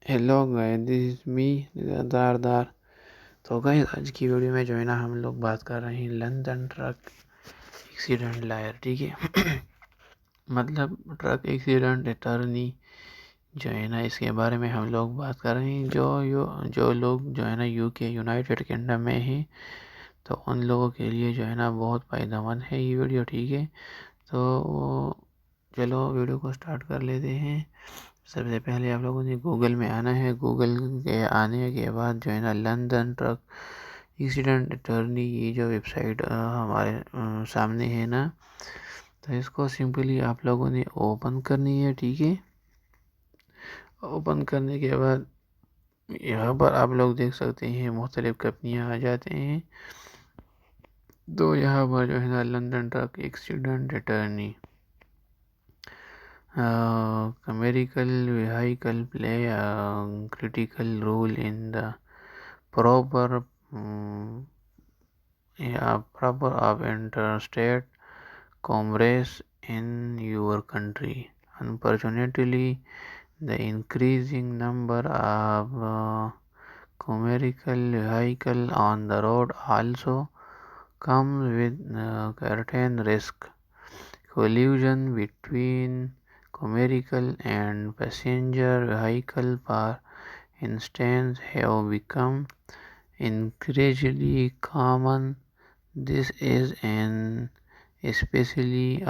Hello guys, this is me दार। तो guys, आज की वीडियो में जो है ना हम लोग बात कर रहे हैं लंदन ट्रक एक्सीडेंट लायर। ठीक है। मतलब ट्रक एक्सीडेंट अटॉर्नी जो है ना, इसके बारे में हम लोग बात कर रहे हैं। जो लोग जो है ना यूके यूनाइटेड किंगडम में हैं, तो उन लोगों के लिए जो है ना बहुत फ़ायदेमंद है ये वीडियो। ठीक है, तो चलो वीडियो को स्टार्ट कर लेते हैं। सबसे पहले आप लोगों ने गूगल में आना है। गूगल के आने के बाद जो है ना लंदन ट्रक एक्सीडेंट अटॉर्नी, ये जो वेबसाइट हमारे सामने है ना, तो इसको सिंपली आप लोगों ने ओपन करनी है। ठीक है, ओपन करने के बाद यहाँ पर आप लोग देख सकते हैं मुख्तलिफ कंपनियाँ आ जाते हैं। तो यहाँ पर जो है ना London truck accident attorney, American vehicle play a critical role in the proper of interstate commerce in your country. Unfortunately, the increasing number of commercial vehicles on the road also comes with certain risk. Collision between commercial and passenger vehicles, for instance, have become increasingly common. This is an especially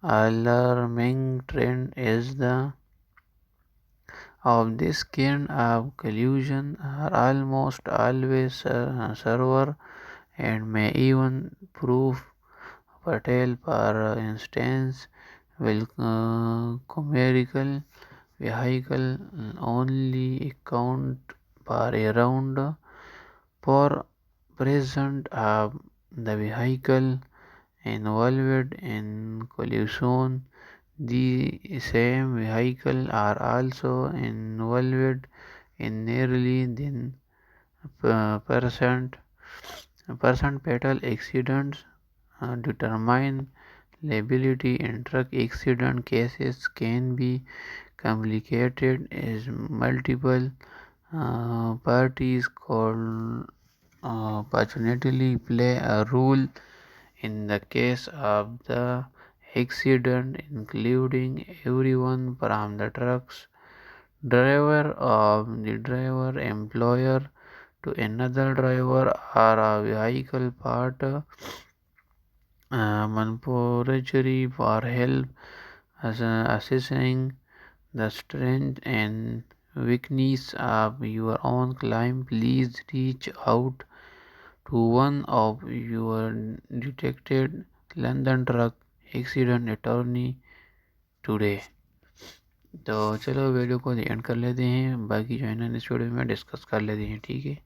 alarming trend as the of this kind of collision are almost always severe and may even prove fatal. For instance, will commercial vehicle only account for around 4% of the vehicle involved in collision. The same vehicle are also involved in nearly the percent fatal accidents. Determine liability in truck accident cases can be complicated as multiple parties could fortunately play a role in the case of the accident, including everyone from the truck's driver of the driver employer to another driver or a vehicle part mandatory for help assessing the strength and weakness of your own claim. Please reach out to one of your detected London truck accident attorney today. तो चलो video को and कर लेते हैं, बाकी जो है ना इस वीडियो में डिस्कस कर लेते हैं। ठीक है।